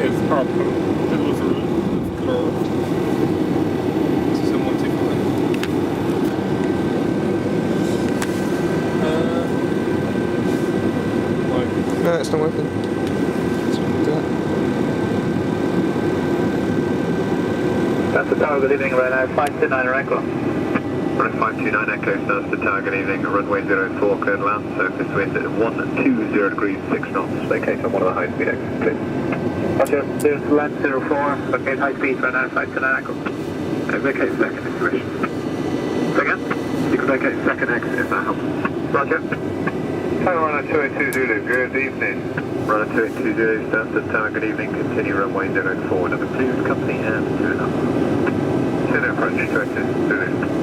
It's purple. It was closed. Someone take it. No, it's not working. Let's do that. That's the tower, good evening, right now, 529 Echo. Right, 529 Echo, that's the tower, good evening, runway 04, cleared land, surface wind at 120 degrees, 6 knots, vacate on one of the high speed exits, please. Roger, there's land 04, vacate high speed right now, 529 Echo. Vacate second if you wish. Second? You can vacate second exit if that helps. Roger. Tower runner 282 Zulu, good evening. Runner 282 Zulu, Stansted Tower, good evening, continue runway 04, number 2, company and 2.5. 10 approach, 282 Zulu.